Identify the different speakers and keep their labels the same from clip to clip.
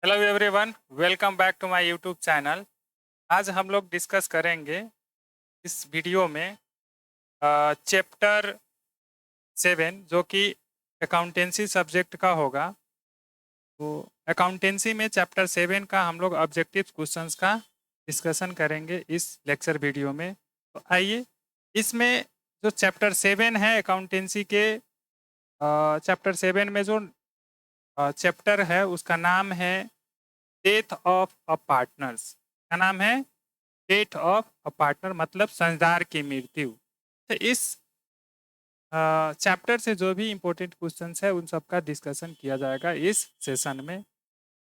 Speaker 1: Hello everyone, welcome back to my YouTube channel. आज हम लोग डिस्कस करेंगे इस वीडियो में चैप्टर 7 जो कि अकाउंटेंसी सब्जेक्ट का होगा। तो अकाउंटेंसी में चैप्टर 7 का हम लोग ऑब्जेक्टिव क्वेश्चंस का डिस्कशन करेंगे इस लेक्चर वीडियो में। तो आइए, इसमें जो चैप्टर 7 है अकाउंटेंसी के, चैप्टर 7 में जो चैप्टर है उसका नाम है डेथ ऑफ अ पार्टनर्स। क्या नाम है? डेथ ऑफ अ पार्टनर, मतलब साझेदार की मृत्यु। तो इस चैप्टर से जो भी इम्पोर्टेंट क्वेश्चंस है उन सब का डिस्कशन किया जाएगा इस सेशन में।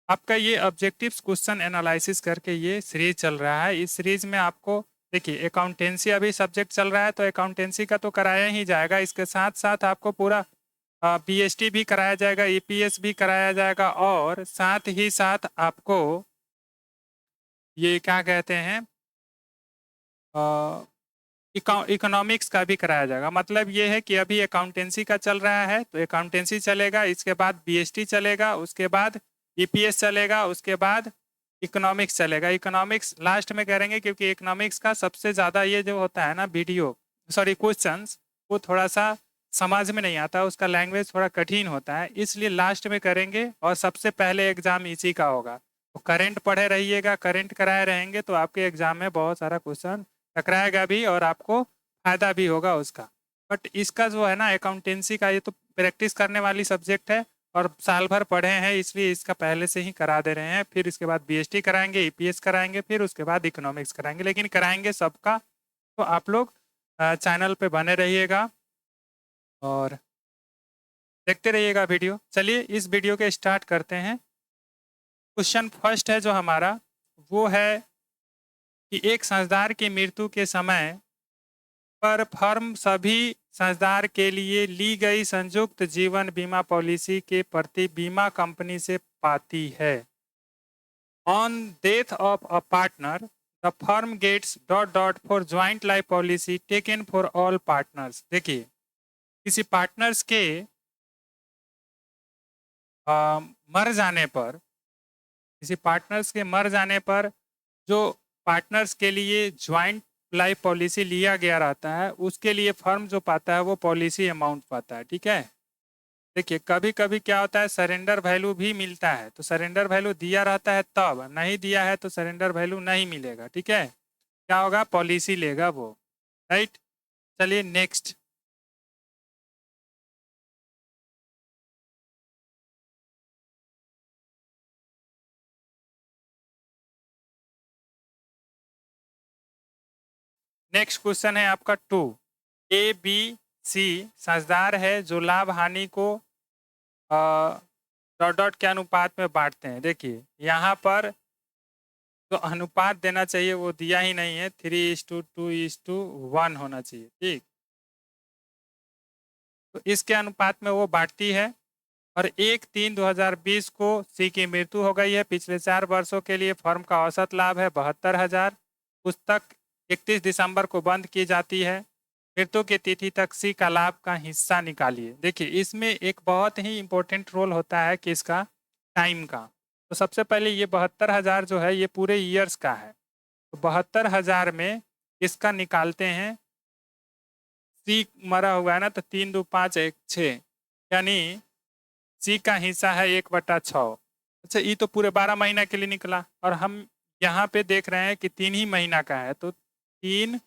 Speaker 1: आपका ये ऑब्जेक्टिव्स क्वेश्चन एनालिसिस करके ये सीरीज चल रहा है। इस सीरीज में आपको देखिए, अकाउंटेंसी अभी सब्जेक्ट चल रहा है तो अकाउंटेंसी का तो कराया ही जाएगा। इसके साथ साथ आपको पूरा बीएसटी भी कराया जाएगा, ईपीएस भी कराया जाएगा, और साथ ही साथ आपको ये क्या कहते हैं, इकोनॉमिक्स का भी कराया जाएगा। मतलब ये है कि अभी अकाउंटेंसी का चल रहा है तो अकाउंटेंसी चलेगा, इसके बाद बीएसटी चलेगा, उसके बाद ईपीएस चलेगा, उसके बाद इकोनॉमिक्स चलेगा। इकोनॉमिक्स लास्ट में करेंगे क्योंकि इकोनॉमिक्स का सबसे ज़्यादा ये जो होता है ना वीडियो, सॉरी क्वेश्चंस, वो थोड़ा सा समझ में नहीं आता, उसका लैंग्वेज थोड़ा कठिन होता है, इसलिए लास्ट में करेंगे और सबसे पहले एग्जाम इसी का होगा। तो करंट पढ़े रहिएगा, करंट कराए रहेंगे तो आपके एग्जाम में बहुत सारा क्वेश्चन टकराएगा भी और आपको फायदा भी होगा उसका। बट इसका जो है ना अकाउंटेंसी का, ये तो प्रैक्टिस करने वाली सब्जेक्ट है और साल भर पढ़े हैं इसलिए इसका पहले से ही करा दे रहे हैं। फिर इसके बाद बीएसटी कराएंगे, ईपीएस कराएंगे, फिर उसके बाद इकोनॉमिक्स कराएंगे, लेकिन कराएंगे सबका। तो आप लोग चैनल पे बने रहिएगा और देखते रहिएगा वीडियो। चलिए इस वीडियो के स्टार्ट करते हैं। क्वेश्चन फर्स्ट है जो हमारा, वो है कि एक साझेदार की मृत्यु के समय पर फर्म सभी साझेदार के लिए ली गई संयुक्त जीवन बीमा पॉलिसी के प्रति बीमा कंपनी से पाती है। On death of a partner the firm gets dot dot for joint life policy taken for all partners. देखिए, किसी पार्टनर्स के मर जाने पर, किसी पार्टनर्स के मर जाने पर जो पार्टनर्स के लिए ज्वाइंट लाइफ पॉलिसी लिया गया रहता है उसके लिए फर्म जो पाता है वो पॉलिसी अमाउंट पाता है। ठीक है, देखिए कभी कभी क्या होता है, सरेंडर वैल्यू भी मिलता है। तो सरेंडर वैल्यू दिया रहता है, तब नहीं दिया है तो सरेंडर वैल्यू नहीं मिलेगा। ठीक है, क्या होगा, पॉलिसी लेगा वो। राइट, चलिए नेक्स्ट। नेक्स्ट क्वेश्चन है आपका 2। ए बी सी साझेदार है जो लाभ हानि को डॉट डॉट के अनुपात में बांटते हैं। देखिए यहाँ पर जो अनुपात देना चाहिए वो दिया ही नहीं है, 3:2:1 होना चाहिए। ठीक, तो इसके अनुपात में वो बांटती है। और 1/3/2020 को सी की मृत्यु हो गई है। पिछले 4 वर्षों के लिए फर्म का औसत लाभ है 72,000। पुस्तक 31 दिसंबर को बंद की जाती है। मृत्यु की तिथि तक सी का लाभ का हिस्सा निकालिए। देखिए इसमें एक बहुत ही इंपॉर्टेंट रोल होता है कि इसका टाइम का। तो सबसे पहले ये 72,000 जो है ये पूरे ईयर्स का है। तो 72,000 में इसका निकालते हैं। सी मरा हुआ है ना, तो 3 2 5 1 6, यानी सी का हिस्सा है 1/6। अच्छा, ये तो पूरे 12 महीना के लिए निकला और हम यहाँ पे देख रहे हैं कि 3 ही महीना का है। तो तीन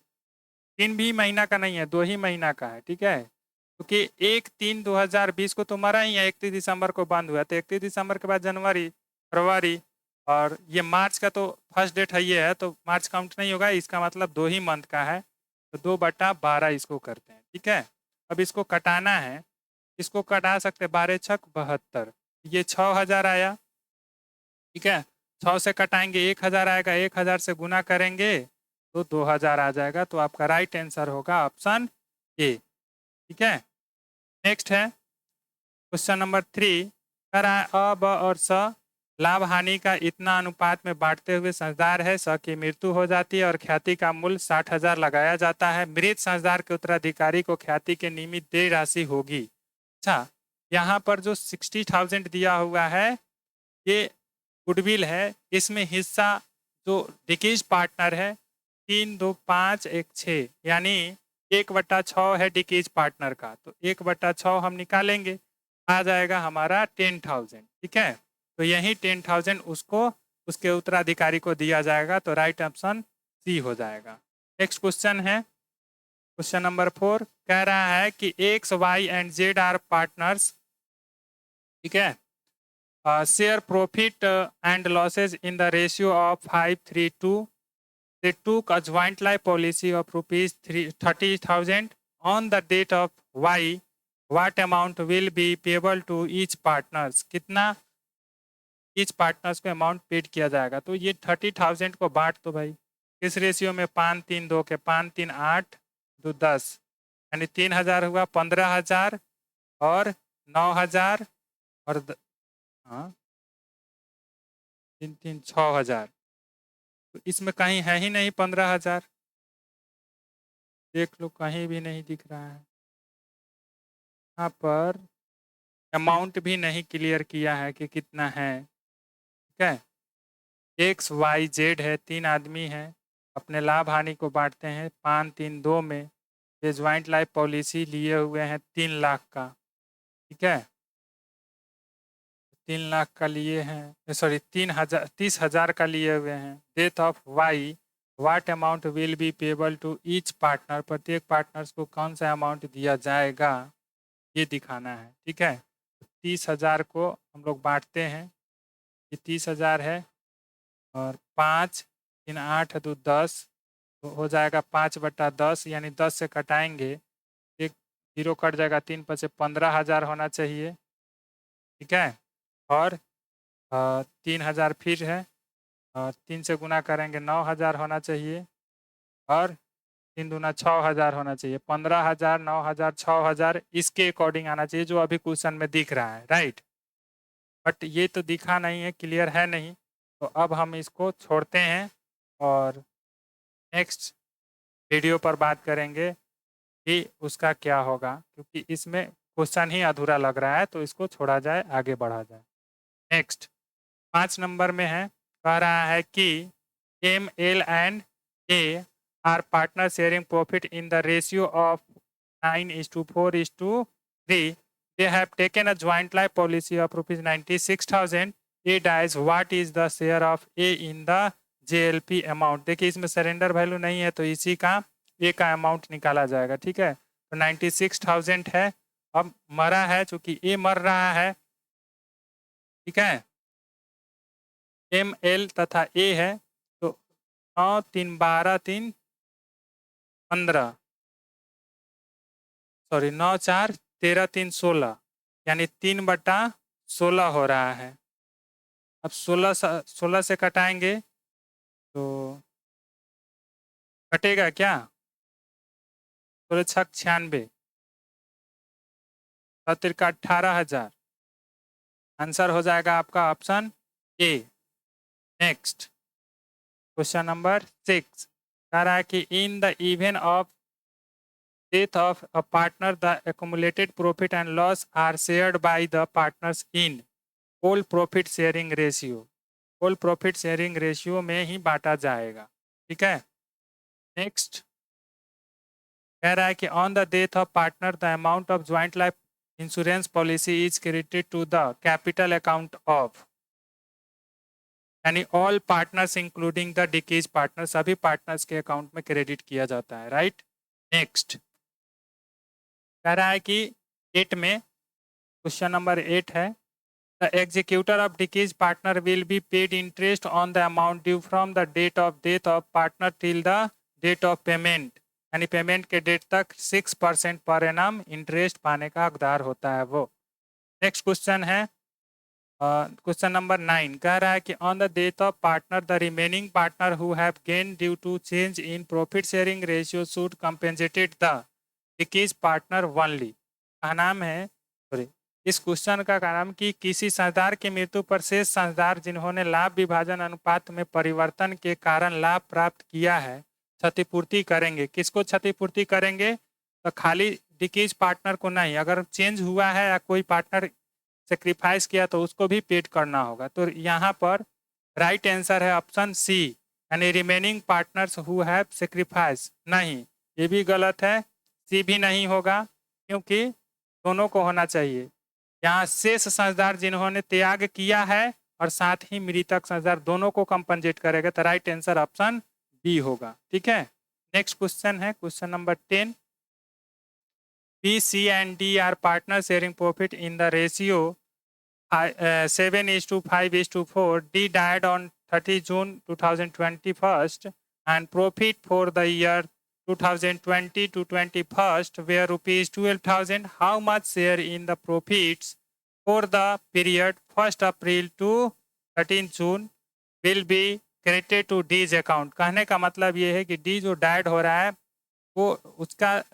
Speaker 1: तीन भी महीना का नहीं है, 2 ही महीना का है। ठीक है, क्योंकि 1/3/2020 को तो मरा ही है, 31 दिसंबर को बंद हुआ। तो 31 दिसंबर के बाद जनवरी, फरवरी, और ये मार्च का तो फर्स्ट डेट है ये है, तो मार्च काउंट नहीं होगा। इसका मतलब 2 ही मंथ का है, तो 2/12 इसको करते हैं। ठीक है, अब इसको कटाना है, इसको कटा सकते 12×6 = 72। ये 6,000 आया। ठीक है, 6 से कटाएंगे 1,000 आएगा, 1,000 से गुना करेंगे तो 2,000 आ जाएगा। तो आपका राइट आंसर होगा ऑप्शन ए। ठीक है, नेक्स्ट है क्वेश्चन नंबर 3। कर अ ब और स लाभ हानि का इतना अनुपात में बांटते हुए साझेदार है, स की मृत्यु हो जाती है और ख्याति का मूल्य 60,000 लगाया जाता है। मृत साझेदार के उत्तराधिकारी को ख्याति के निमित्त देय राशि होगी। अच्छा, यहाँ पर जो 60,000 दिया हुआ है ये गुडविल है, इसमें हिस्सा जो डिकीज पार्टनर है 3, 2, 5, 1, 6 यानी 1/6 है डिकीज पार्टनर का, तो 1/6 हम निकालेंगे, आ जाएगा हमारा 10,000। ठीक है, तो यही 10,000 उसको उसके उत्तराधिकारी को दिया जाएगा, तो राइट ऑप्शन सी हो जाएगा। नेक्स्ट क्वेश्चन है क्वेश्चन नंबर 4, कह रहा है कि X, Y and Z are partners. ठीक है, share profit and losses in the ratio of 5:3:2. They took a joint life policy of rupees 30,000 on the date of Y. What amount will be payable to each partners? कितना each partners को amount paid किया जाएगा? तो ये 30,000 को बांट दो भाई, किस रेशियो में? 5:3:2 के 5, 3, 8, 2, 10 यानी 3,000 हुआ, 15,000 और 9,000 और हाँ 3, 3, 6,000। तो इसमें कहीं है ही नहीं 15,000, देख लो कहीं भी नहीं दिख रहा है। यहाँ पर अमाउंट भी नहीं क्लियर किया है कि कितना है। ठीक है, एक्स, वाई, जेड है, 3 आदमी हैं, अपने लाभ हानि को बांटते हैं 5, 3, 2 में। ये ज्वाइंट लाइफ पॉलिसी लिए हुए हैं 3 लाख का। ठीक है, 3 लाख का लिए हैं, सॉरी 30,000 का लिए हुए हैं। Death of Y, what amount will be payable to each partner, प्रत्येक पार्टनर्स को कौन सा अमाउंट दिया जाएगा ये दिखाना है। ठीक है, 30,000 को हम लोग बांटते हैं, ये 30,000 है और 5, 3, 8, 2, 10 तो हो जाएगा 5/10 यानी 10 से कटाएंगे, एक 0 कट जाएगा, 3 पर से 15,000 होना चाहिए। ठीक है, और 3,000 फिर है और 3 से गुना करेंगे 9,000 होना चाहिए और 3 दूना 6,000 होना चाहिए। 15,000, 9,000, 6,000 इसके अकॉर्डिंग आना चाहिए जो अभी क्वेश्चन में दिख रहा है, राइट। बट ये तो दिखा नहीं है, क्लियर है नहीं, तो अब हम इसको छोड़ते हैं और नेक्स्ट वीडियो पर बात करेंगे कि उसका क्या होगा, क्योंकि इसमें क्वेश्चन ही अधूरा लग रहा है, तो इसको छोड़ा जाए, आगे बढ़ा जाए। नेक्स्ट 5 नंबर में है, कह रहा है कि M, L and A are partner sharing profit in the ratio of 9:4:3. They have taken a joint life policy of rupees 96,000. A dies, what is the share of A in the JLP amount? देखिए इसमें surrender value नहीं है, तो इसी का ए का amount निकाला जाएगा। ठीक है, तो 96,000 है, अब मरा है, चूंकि ए मर रहा है। ठीक है, एम, एल तथा ए है, तो 9, 3, 12, 3, 15 सॉरी 9, 4, 13, 3, 16 यानी 3/16 हो रहा है। अब 16 से कटाएंगे तो कटेगा क्या? 16 96, 18,000। आंसर हो जाएगा आपका option A. Next question number 6 कह रहा है कि in the event of death of a partner, the accumulated profit and loss are shared by the partners in whole profit sharing ratio. whole profit sharing ratio में ही बांटा जाएगा। ठीक है, next कह रहा है कि on the death of partner the amount of joint life insurance policy is credited to the capital account of, यानी ऑल पार्टनर्स इंक्लूडिंग द डिकेज पार्टनर, सभी पार्टनर्स के अकाउंट में क्रेडिट किया जाता है, राइट। नेक्स्ट कह रहा है कि 8 में क्वेश्चन नंबर 8 है, द एग्जीक्यूटर ऑफ डिकीज partner will be paid interest on the amount due from the date of death of partner till the date of payment, यानी पेमेंट के डेट तक 6% पर एनम इंटरेस्ट पाने का हकदार होता है वो। नेक्स्ट क्वेश्चन है क्वेश्चन नंबर 9 कह रहा है कि on the death of partner the remaining partner who have gain due to change in profit sharing ratio should compensated the डिकीज पार्टनर ओनली। का नाम है, सॉरी इस क्वेश्चन का नाम कि किसी साझेदार की मृत्यु पर शेष साझेदार जिन्होंने लाभ विभाजन अनुपात में परिवर्तन के कारण लाभ प्राप्त किया है क्षतिपूर्ति करेंगे। किसको क्षतिपूर्ति करेंगे? तो खाली डिकीज पार्टनर को नहीं, अगर चेंज हुआ है या कोई पार्टनर सेक्रीफाइस किया तो उसको भी पेड करना होगा। तो यहाँ पर राइट आंसर है ऑप्शन सी, यानी remaining partners who have sacrifice. नहीं, ये भी गलत है, सी भी नहीं होगा, क्योंकि दोनों को होना चाहिए। यहाँ शेष साझेदार जिन्होंने त्याग किया है और साथ ही मृतक साझेदार दोनों को कंपनसेट करेगा, तो राइट आंसर ऑप्शन बी होगा। ठीक है, नेक्स्ट क्वेश्चन है question number 10। B, C and D are partner sharing profit in the ratio 7:5:4. D died on 30 June 2021 and profit for the year 2020 to 21st were rupees 12,000. How much share in the profits for the period 1st April to 13 June will be credited to D's account? कहने का मतलब ये है कि D जो died हो रहा है वो उसका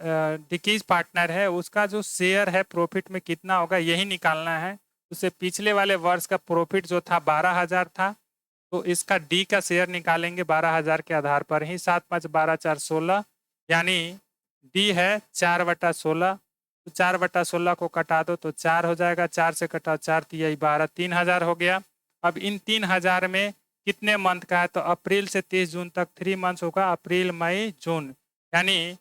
Speaker 1: डिकीज पार्टनर है, उसका जो शेयर है प्रॉफिट में कितना होगा यही निकालना है। उससे पिछले वाले वर्ष का प्रॉफिट जो था 12,000 था, तो इसका डी का शेयर निकालेंगे 12,000 के आधार पर ही। 7×5=12, 4 यानी डी है 4/16। तो 4/16 को कटा दो तो 4 हो जाएगा, 4 से कटाओ 4 3 12, 3,000 हो गया। अब इन 3,000 में कितने मंथ का है, तो अप्रैल से 30 जून तक 3 मंथ्स होगा, अप्रैल मई जून, यानी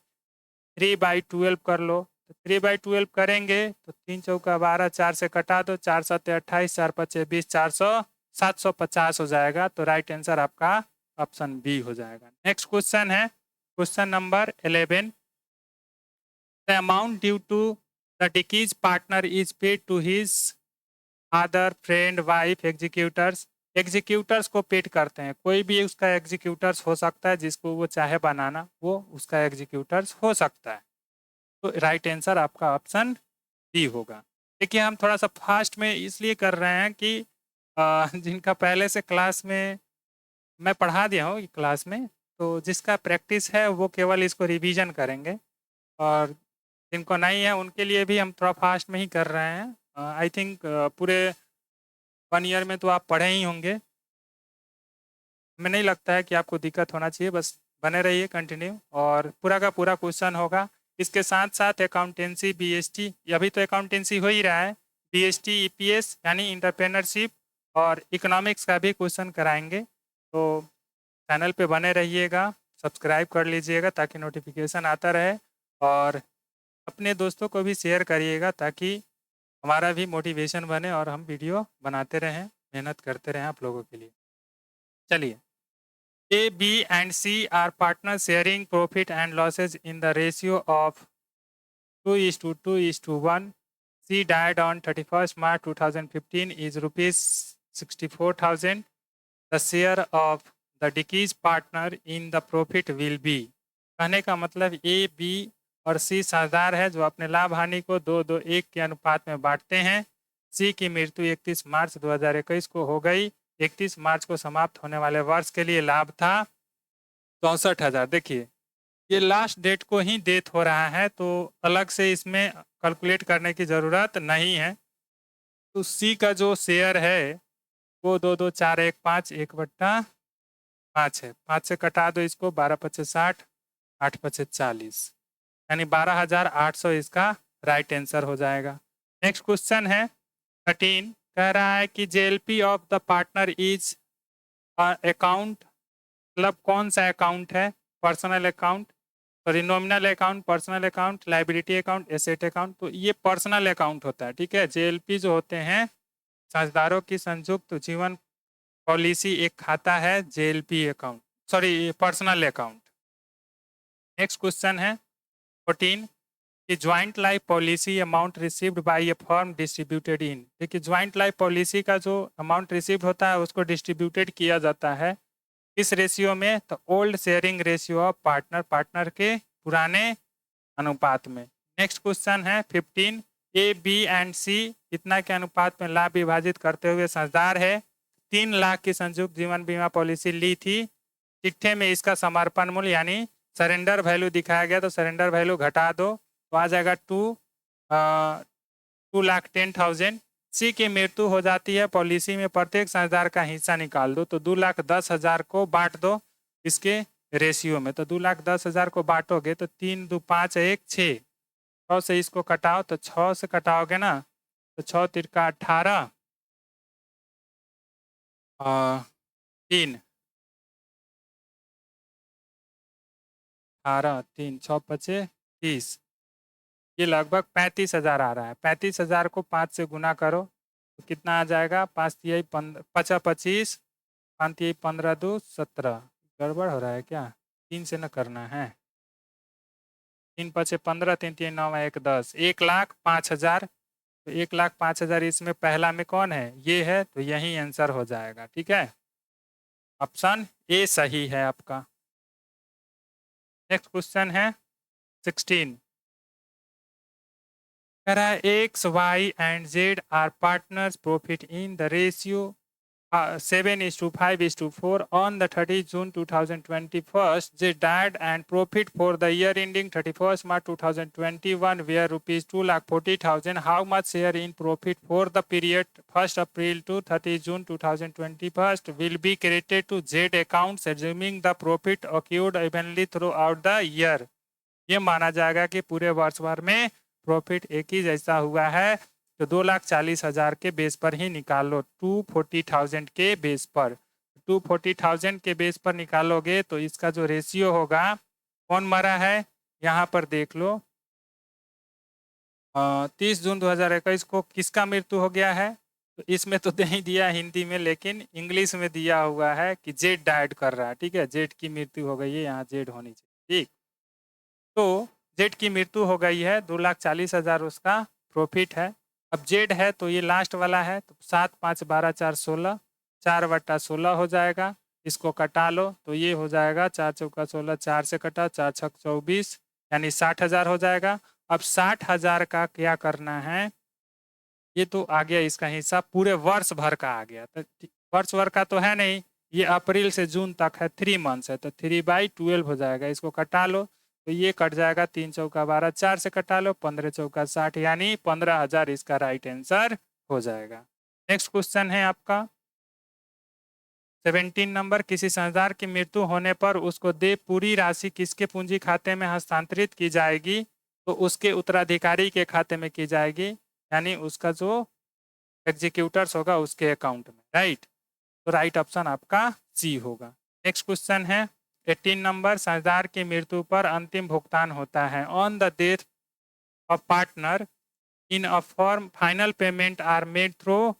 Speaker 1: 3/12 कर लो। तो 3/12 करेंगे तो 3 चौका 12, 4 से कटा दो, 4 7 28, 4 5 20, 750 हो जाएगा। तो राइट आंसर आपका ऑप्शन बी हो जाएगा। नेक्स्ट क्वेश्चन है question number 11। The amount due to the डिकीज partner is paid to his other friend wife executors. Executors को पेड करते हैं, कोई भी उसका एग्जीक्यूटर्स हो सकता है, जिसको वो चाहे बनाना वो उसका एग्जीक्यूटर्स हो सकता है। तो राइट आंसर आपका ऑप्शन डी होगा। देखिए हम थोड़ा सा फास्ट में इसलिए कर रहे हैं कि जिनका पहले से क्लास में मैं पढ़ा दिया हूँ क्लास में, तो जिसका प्रैक्टिस है वो केवल इसको रिवीजन करेंगे, और जिनको नहीं है उनके लिए भी हम थोड़ा फास्ट में ही कर रहे हैं। आई थिंक पूरे 1 ईयर में तो आप पढ़े ही होंगे, हमें नहीं लगता है कि आपको दिक्कत होना चाहिए, बस बने रहिए कंटिन्यू, और पूरा का पूरा क्वेश्चन होगा। इसके साथ साथ अकाउंटेंसी बीएसटी, अभी तो अकाउंटेंसी हो ही रहा है, बीएसटी ईपीएस यानी इंटरप्रेन्योरशिप और इकोनॉमिक्स का भी क्वेश्चन कराएंगे। तो चैनल पे बने रहिएगा, सब्सक्राइब कर लीजिएगा ताकि नोटिफिकेशन आता रहे, और अपने दोस्तों को भी शेयर करिएगा ताकि हमारा भी मोटिवेशन बने और हम वीडियो बनाते रहें, मेहनत करते रहें आप लोगों के लिए। चलिए, A, B and C are partners sharing profit and losses in the ratio of 2:2:1. C died on 31st March 2015 is rupees 64,000. The share of the deceased partner in the profit will be। कहने का मतलब A, B और C साझेदार है जो अपने लाभ हानि को 2:2:1 के अनुपात में बांटते हैं। C की मृत्यु 31 मार्च 2021 को हो गई। 31 मार्च को समाप्त होने वाले वर्ष के लिए लाभ था 64,000। देखिए ये लास्ट डेट को ही डेट हो रहा है, तो अलग से इसमें कैलकुलेट करने की ज़रूरत नहीं है। तो सी का जो शेयर है वो 2,2,4,1,5 1/5 है। 5 से कटा दो इसको, 12×5 = 60, 8×5 = 40, यानी 12,800 इसका राइट आंसर हो जाएगा। नेक्स्ट क्वेश्चन है 13, कह रहा है कि JLP of the partner is account, मतलब कौन सा अकाउंट है, personal account, sorry nominal account, personal account, liability account, asset account. तो ये पर्सनल अकाउंट होता है। ठीक है, जेएलपी जो होते हैं साझेदारों की संयुक्त जीवन पॉलिसी एक खाता है JLP account, sorry personal account. Next question है 14 कि joint life policy amount received by A firm distributed in. देखिए ज्वाइंट लाइफ पॉलिसी का जो अमाउंट रिसीव्ड होता है उसको डिस्ट्रीब्यूटेड किया जाता है किस रेशियो में, तो old sharing ratio of partner, partner के पुराने अनुपात में। नेक्स्ट क्वेश्चन है 15, ए, बी एंड सी कितना के अनुपात में लाभ विभाजित करते हुए साझेदार है 3 लाख की संयुक्त जीवन बीमा पॉलिसी ली थी। चिट्ठे में इसका समर्पण मूल्य यानी सरेंडर वैल्यू दिखाया गया, तो सरेंडर वैल्यू घटा दो तो आ जाएगा 2,10,000। सी की मृत्यु हो जाती है पॉलिसी में, प्रत्येक साझेदार का हिस्सा निकाल दो, तो 2,10,000 को बांट दो इसके रेशियो में। तो 2,10,000 को बांटोगे तो 3 2 5 1 6, 6 से इसको कटाओ तो 6 से कटाओगे ना तो 6 × 3 = 18, 3 18 3 6 5 30, ये लगभग 35,000 आ रहा है। 35,000 को 5 से गुना करो तो कितना आ जाएगा? 5 तिहाई 15 25, 5 तिहाई 15 2 17। गड़बड़ हो रहा है क्या? 3 से न करना है। 3 पचे 15, 3 तिहाई 9 1 10, 1,05,000। तो 1,05,000 इसमें पहला में कौन है? ये है, तो यही आंसर हो जाएगा। ठीक है, ऑप्शन ए सही है आपका। नेक्स्ट क्वेश्चन है 16। कह रहा है X, Y and Z are partners profit in the ratio 7:5:4 on the 30th June 2021. Z died and profit for the year ending 31st March 2021 were rupees 2,40,000. How much share in profit for the period 1st April to 30th June 2021 will be credited to Z accounts, assuming the profit occurred evenly throughout the year? ये माना जाएगा कि पूरे वर्ष भर में profit एक ही जैसा हुआ है, तो 2,40,000 के बेस पर ही निकालो। 240,000 के बेस पर, 240,000 के बेस पर निकालोगे तो इसका जो रेशियो होगा, कौन मरा है यहाँ पर देख लो। 30 जून 2021 को किसका मृत्यु हो गया है? तो इसमें तो नहीं दिया हिंदी में, लेकिन इंग्लिश में दिया हुआ है कि जेड डाइड कर रहा है। ठीक है, जेड की मृत्यु हो गई है, यहाँ जेड होनी चाहिए। ठीक, तो जेड की मृत्यु हो गई है, 2,40,000 उसका प्रॉफिट है। अब जेड है तो ये लास्ट वाला है, तो 7 5 12 4 16, 4/16 हो जाएगा। इसको कटा लो तो ये हो जाएगा 4 चौका 16, 4 से कटा 4 छक 24, यानी 60,000 हो जाएगा। अब 60,000 का क्या करना है? ये तो आ गया इसका हिस्सा, पूरे वर्ष भर का आ गया। तो वर्ष भर का तो है नहीं, ये अप्रैल से जून तक है, 3 मंथ्स है, तो 3/12 हो जाएगा। इसको कटा लो तो ये कट जाएगा, 3 चौका 12, 4 से कटा लो 15 चौका 60, यानी 15,000 इसका राइट आंसर हो जाएगा। नेक्स्ट क्वेश्चन है आपका 17 नंबर। किसी समझदार की मृत्यु होने पर उसको दे पूरी राशि किसके पूंजी खाते में हस्तांतरित की जाएगी? तो उसके उत्तराधिकारी के खाते में की जाएगी, यानी उसका जो एग्जीक्यूटर्स होगा उसके अकाउंट में। राइट, तो राइट ऑप्शन आपका सी होगा। नेक्स्ट क्वेश्चन है 18 नंबर। साझेदार की मृत्यु पर अंतिम भुगतान होता है on the death of partner in a form, final payment are made through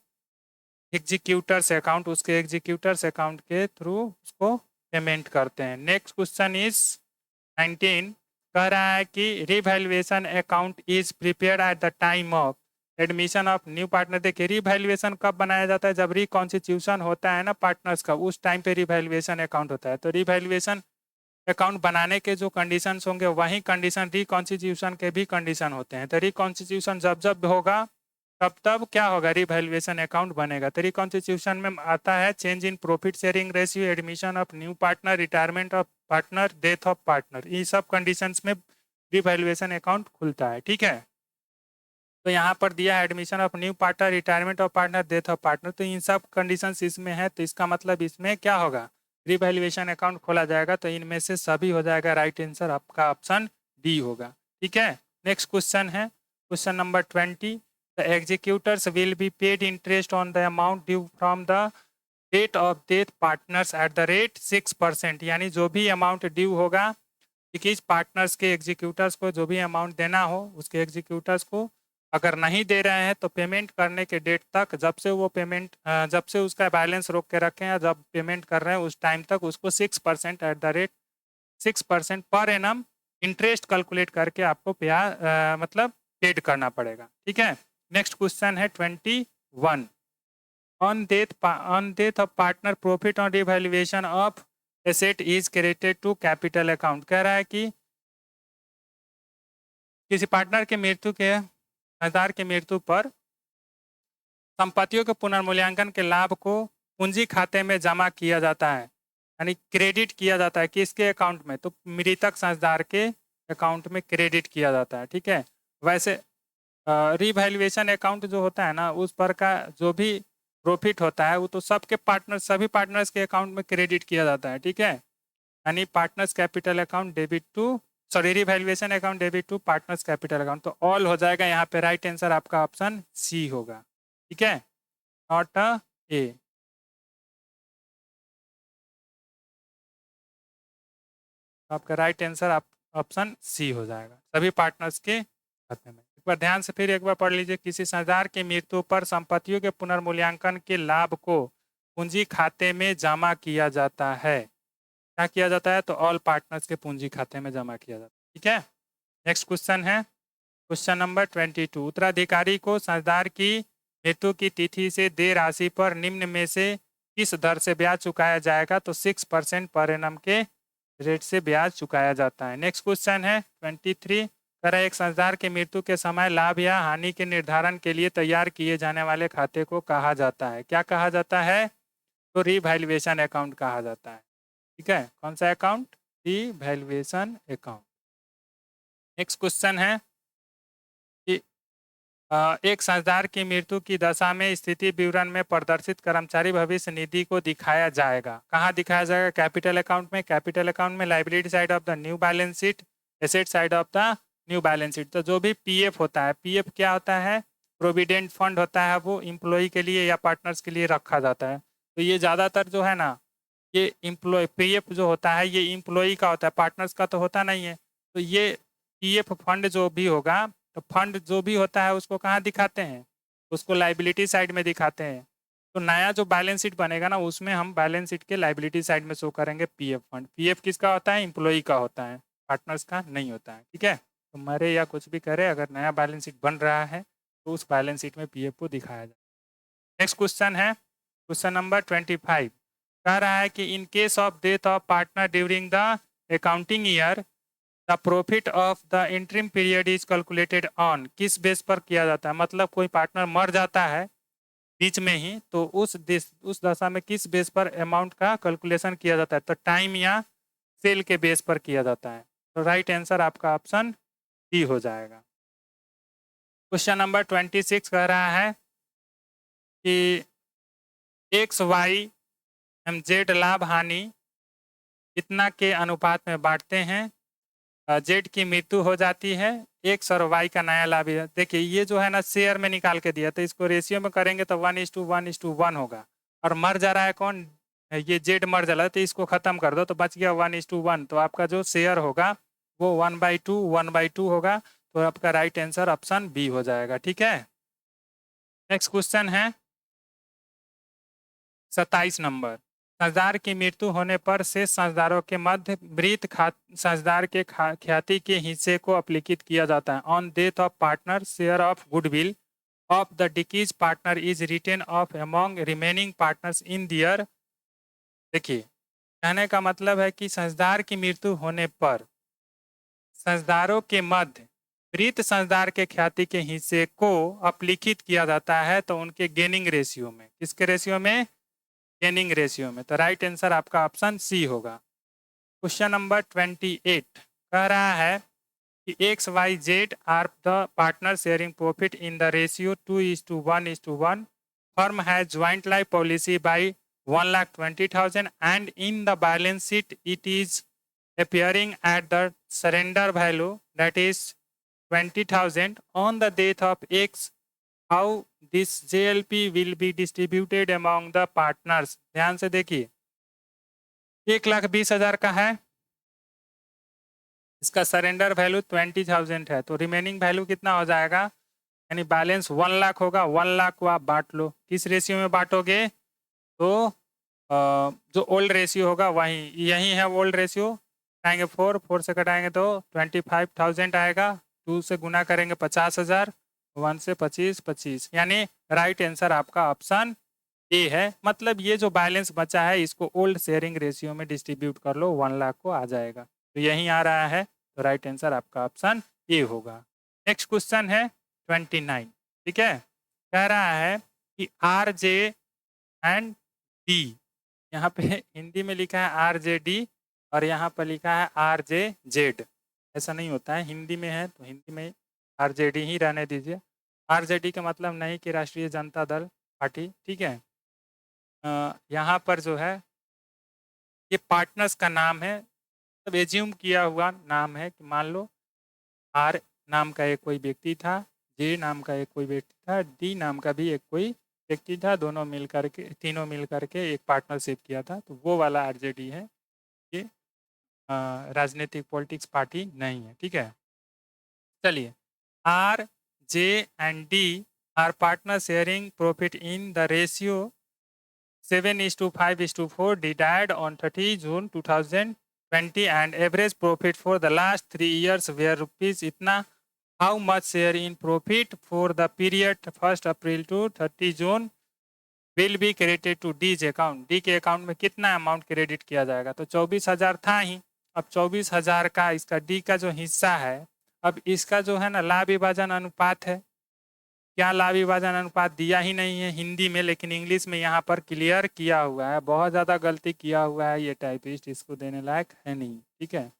Speaker 1: executors account, उसके एग्जीक्यूटर्स अकाउंट के थ्रू उसको पेमेंट करते हैं। Next question is 19। कह रहा है कि revaluation account is prepared at the time of admission of new partner. देखिए, रिवैल्यूएशन कब बनाया जाता है? जब रिकॉन्स्टिट्यूशन होता है ना पार्टनर्स का, उस टाइम पे रिवैल्यूएशन अकाउंट होता है। तो रिवैल्यूएशन अकाउंट बनाने के जो कंडीशंस होंगे वही कंडीशन रिकॉन्स्टिट्यूशन के भी कंडीशन होते हैं। तो रिकॉन्स्टिट्यूशन जब जब होगा तब तब क्या होगा? रिवैल्यूएशन अकाउंट बनेगा। तो रिकॉन्स्टिट्यूशन में आता है change in profit sharing ratio, admission of new partner, retirement of partner, death of partner, ये सब कंडीशंस में रिवैल्यूएशन अकाउंट खुलता है। ठीक है, तो यहाँ पर दिया है admission of new partner, retirement of partner, death of partner, तो इन सब कंडीशंस इसमें है। तो इसका मतलब इसमें क्या होगा? रिवैल्यूएशन अकाउंट खोला जाएगा। तो इनमें से सभी हो जाएगा, राइट आंसर आपका ऑप्शन डी होगा। ठीक है, नेक्स्ट क्वेश्चन है question number 20। The executors will be paid interest on the amount due from the date of death partners at the rate 6%, यानी जो भी अमाउंट ड्यू होगा 21 पार्टनर्स के एग्जीक्यूटर्स को, जो भी अमाउंट देना हो उसके एग्जीक्यूटर्स को, अगर नहीं दे रहे हैं तो पेमेंट करने के डेट तक, जब से वो पेमेंट जब से उसका बैलेंस रोक के रखें या जब पेमेंट कर रहे हैं उस टाइम तक उसको 6% eight the rate 6% per annum interest calculate करके आपको मतलब पेड करना पड़ेगा। ठीक है, नेक्स्ट क्वेश्चन है 21। On death of partner profit on revaluation of asset is credited to capital account. कह रहा है कि किसी पार्टनर के मृत्यु के साझेदार की मृत्यु पर संपत्तियों के पुनर्मूल्यांकन के लाभ को पूंजी खाते में जमा किया जाता है, यानी क्रेडिट किया जाता है। किसके अकाउंट में? तो मृतक साझेदार के अकाउंट में क्रेडिट किया जाता है। ठीक है, वैसे रिवैल्यूएशन अकाउंट जो होता है ना, उस पर का जो भी प्रॉफिट होता है वो तो सबके पार्टनर, सभी पार्टनर्स के अकाउंट में क्रेडिट किया जाता है। ठीक है, यानी partners capital account debit to, sorry, revaluation account debit to partners capital account. तो ऑल हो जाएगा यहाँ पे, राइट आंसर आपका ऑप्शन सी होगा। ठीक है, नॉट ए। तो आपका राइट आंसर आप ऑप्शन सी हो जाएगा, सभी पार्टनर्स के खाते में। एक बार ध्यान से फिर एक बार पढ़ लीजिए। किसी साझेदार की मृत्यु पर संपत्तियों के पुनर्मूल्यांकन के लाभ को पूंजी खाते में जमा किया जाता है। क्या किया जाता है? तो ऑल पार्टनर्स के पूंजी खाते में जमा किया जाता है। ठीक है, नेक्स्ट क्वेश्चन है क्वेश्चन नंबर 22। उत्तराधिकारी को साझेदार की मृत्यु की तिथि से देय राशि पर निम्न में से किस दर से ब्याज चुकाया जाएगा? तो 6% पर एनम के रेट से ब्याज चुकाया जाता है। नेक्स्ट क्वेश्चन है 23। कह रहा है एक साझेदार की मृत्यु के समय लाभ या हानि के निर्धारण के लिए तैयार किए जाने वाले खाते को कहा जाता है। क्या कहा जाता है? तो रीवैल्यूएशन अकाउंट कहा जाता है। ठीक है, कौन सा account? Revaluation account. Next question है कि एक साझेदार की मृत्यु की दशा में स्थिति विवरण में प्रदर्शित कर्मचारी भविष्य निधि को दिखाया जाएगा। कहाँ दिखाया जाएगा? कैपिटल अकाउंट में। कैपिटल अकाउंट में liability side of the new balance sheet, asset side of the new balance sheet. तो जो भी पीएफ होता है, पीएफ क्या होता है? प्रोविडेंट फंड होता है, वो इम्प्लॉय के लिए या पार्टनर्स के लिए रखा जाता है। तो ये ज़्यादातर जो है ना, ये इम्प्लॉय पीएफ जो होता है ये इम्प्लॉय का होता है, पार्टनर्स का तो होता नहीं है। तो ये पीएफ फंड जो भी होगा, तो फंड जो भी होता है उसको कहाँ दिखाते हैं? उसको लाइबिलिटी साइड में दिखाते हैं। तो नया जो बैलेंस शीट बनेगा ना, उसमें हम बैलेंस शीट के लाइबिलिटी साइड में शो करेंगे पीएफ फंड। पीएफ किसका होता है? इम्प्लॉय का होता है, पार्टनर्स का नहीं होता है। ठीक है, तो मरे या कुछ भी करे, अगर नया बैलेंस शीट बन रहा है तो उस बैलेंस शीट में पीएफ को दिखाया जाए। नेक्स्ट क्वेश्चन है क्वेश्चन नंबर 25। कह रहा है कि in case of death of partner during the accounting year the profit of the interim period is calculated on. किस बेस पर किया जाता है? मतलब कोई पार्टनर मर जाता है बीच में ही, तो उस दशा में किस बेस पर अमाउंट का कैलकुलेशन किया जाता है? तो टाइम या सेल के बेस पर किया जाता है। तो राइट आंसर आपका ऑप्शन डी हो जाएगा। क्वेश्चन नंबर 26 कह रहा है कि एक्स वाई एम जेड लाभ हानि कितना के अनुपात में बांटते हैं? जेड की मृत्यु हो जाती है, एक्स और वाई का नया लाभ। देखिए ये जो है ना शेयर में निकाल के दिया, तो इसको रेशियो में करेंगे तो 1:1:1 होगा। और मर जा रहा है कौन? ये जेड मर जा रहा है, तो इसको खत्म कर दो तो बच गया 1:1। तो आपका जो शेयर होगा वो 1/2 होगा। तो आपका राइट आंसर ऑप्शन बी हो जाएगा। ठीक है, नेक्स्ट क्वेश्चन है 27 नंबर। साझेदार की मृत्यु होने पर शेष साझेदारों के मध्य मृत साझेदार के ख्याति के हिस्से को अपलिखित किया जाता है। On death of partner share of goodwill of the डिकीज partner is written off among remaining partners in their. देखिए कहने का मतलब है कि साझेदार की मृत्यु होने पर साझेदारों के मध्य मृत साझेदार के ख्याति के हिस्से को अपलिखित किया जाता है, तो उनके गेनिंग रेशियो में। किसके रेशियो में? गेनिंग रेशियो में। तो राइट आंसर आपका ऑप्शन सी होगा। क्वेश्चन नंबर 28 कह रहा है कि X Y Z are the partner sharing profit in the ratio 2:1:1। Firm has joint life policy by 1,20,000 and in the balance sheet it is appearing at the surrender value that is 20,000 on the death of X. How this JLP will be distributed among the partners? ध्यान से देखिए, 1,20,000 का है, इसका surrender value 20,000 है, तो remaining value कितना हो जाएगा? यानी बैलेंस 1 लाख होगा। 1 लाख को आप बांट लो। किस रेशियो में बांटोगे? तो जो ओल्ड रेशियो होगा वही, यही है ओल्ड रेशियो। कटाएंगे 4 से कटाएंगे तो 25,000 आएगा। 2 से गुना करेंगे 50,000, 1 से 25, यानी राइट आंसर आपका ऑप्शन ए है। मतलब ये जो बैलेंस बचा है इसको ओल्ड शेयरिंग रेशियो में डिस्ट्रीब्यूट कर लो, 1 लाख को आ जाएगा। तो यही आ रहा है, तो राइट आंसर आपका ऑप्शन ए होगा। नेक्स्ट क्वेश्चन है 29। ठीक है, कह रहा है कि आर जे एंड डी, यहाँ पे हिंदी में लिखा है आर जे डी और यहाँ पर लिखा है आर जे जेड। ऐसा नहीं होता है, हिंदी में है तो हिंदी में आर जे डी ही रहने दीजिए। आर जे डी का मतलब नहीं कि राष्ट्रीय जनता दल पार्टी। ठीक है, यहाँ पर जो है ये पार्टनर्स का नाम है, सब एज्यूम किया हुआ नाम है कि मान लो आर नाम का एक कोई व्यक्ति था, जे नाम का एक कोई व्यक्ति था, डी नाम का भी एक कोई व्यक्ति था, दोनों मिल करके तीनों मिल करके एक पार्टनरशिप किया था, तो वो वाला आरजेडी है ये। राजनीतिक पॉलिटिक्स पार्टी नहीं है, ठीक है। चलिए, R J and D are partner sharing profit in the ratio 7:5:4 divided on 30 June 2020 and average profit for the last 3 years were rupees इतना. How much share in profit for the period 1st April to 30 June will be credited to D's account? D के account में कितना amount credit किया जाएगा? तो 24,000 था ही. अब 24,000 का इसका डी का जो हिस्सा है, अब इसका जो है ना लाभ विभाजन अनुपात है. क्या लाभ विभाजन अनुपात दिया ही नहीं है हिंदी में, लेकिन इंग्लिश में यहाँ पर क्लियर किया हुआ है. बहुत ज़्यादा गलती किया हुआ है ये टाइपिस्ट, इसको देने लायक है नहीं, ठीक है.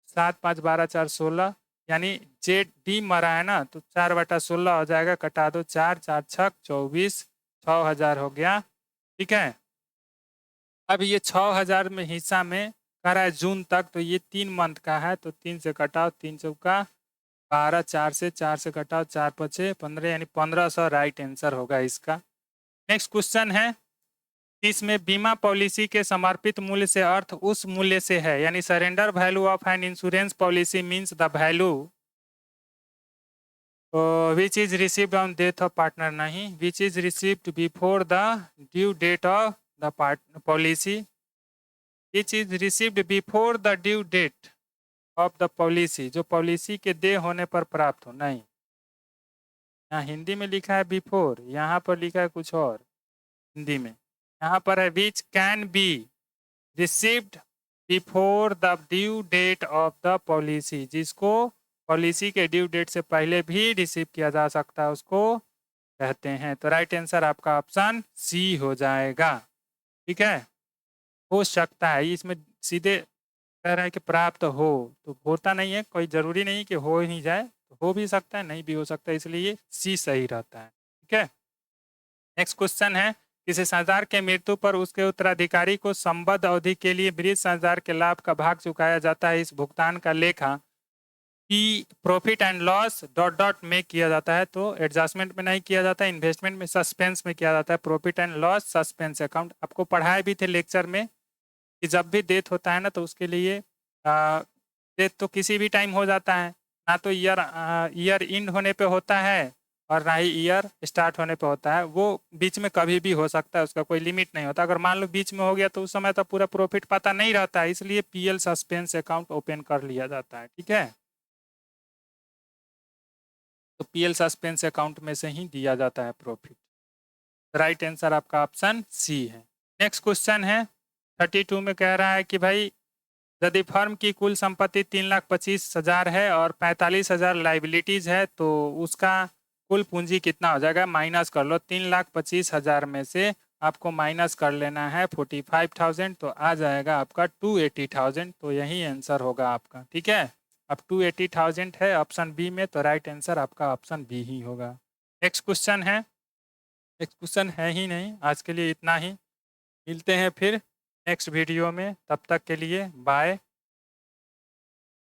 Speaker 1: 7 5 12 4 16 यानी जे डी मरा है ना, तो 4/16 हो जाएगा. कटा दो 4 4 6 24 6,000 हो गया, ठीक है. अब ये 6,000 में हिस्सा में कर रहा है जून तक, तो ये 3 मंथ का है, तो 3 से कटाओ 3 चौका 12, 4 से कटाओ 4 5 15 यानी 1500 राइट आंसर होगा इसका. नेक्स्ट क्वेश्चन है, इसमें बीमा पॉलिसी के समर्पित मूल्य से अर्थ उस मूल्य से है, यानी surrender value of an insurance policy means the value which is received on death of partner. नहीं, which is received before the due date of the policy. Which is received before the due date of the policy, जो policy के दे होने पर प्राप्त हो. नहीं, यहाँ हिंदी में लिखा है बिफोर, यहाँ पर लिखा है कुछ और हिंदी में. यहाँ पर है which can be received before the due date of the policy, जिसको पॉलिसी के ड्यू डेट से पहले भी रिसीव किया जा सकता है, उसको कहते हैं. तो राइट आंसर आपका ऑप्शन सी हो जाएगा, ठीक है. हो सकता है, इसमें सीधे कह रहा है कि प्राप्त हो, तो होता नहीं है, कोई ज़रूरी नहीं कि हो ही जाए, तो हो भी सकता है, नहीं भी हो सकता है, इसलिए सी सही रहता है, ठीक है. नेक्स्ट क्वेश्चन है, किसी साझेदार के मृत्यु पर उसके उत्तराधिकारी को संबद्ध अवधि के लिए मृत साझेदार के लाभ का भाग चुकाया जाता है. इस भुगतान का लेखा P profit and loss dot dot में किया जाता है. तो एडजस्टमेंट में नहीं किया जाता है, इन्वेस्टमेंट में सस्पेंस में किया जाता है. Profit and loss suspense account आपको पढ़ाए भी थे लेक्चर में कि जब भी डेथ होता है ना, तो उसके लिए डेथ तो किसी भी टाइम हो जाता है, ना तो ईयर एंड होने पे होता है और ना ही ईयर स्टार्ट होने पे होता है. वो बीच में कभी भी हो सकता है, उसका कोई लिमिट नहीं होता. अगर मान लो बीच में हो गया तो उस समय तो पूरा प्रॉफिट पता नहीं रहता है, इसलिए पीएल सस्पेंस अकाउंट ओपन कर लिया जाता है, ठीक है. तो पीएल सस्पेंस अकाउंट में से ही दिया जाता है प्रॉफिट. राइट आंसर आपका ऑप्शन सी है. नेक्स्ट क्वेश्चन है 32 में कह रहा है कि भाई यदि फर्म की कुल संपत्ति 3,25,000 है और 45,000 लाइबिलिटीज है, तो उसका कुल पूंजी कितना हो जाएगा? माइनस कर लो. 3,25,000 में से आपको माइनस कर लेना है 45,000, तो आ जाएगा आपका 280,000. तो यही आंसर होगा आपका, ठीक है. अब 280,000 है ऑप्शन बी में, तो राइट आंसर आपका ऑप्शन बी ही होगा. नेक्स्ट क्वेश्चन है, नेक्स्ट क्वेश्चन है ही नहीं. आज के लिए इतना ही, मिलते हैं फिर नेक्स्ट वीडियो में. तब तक के लिए बाय.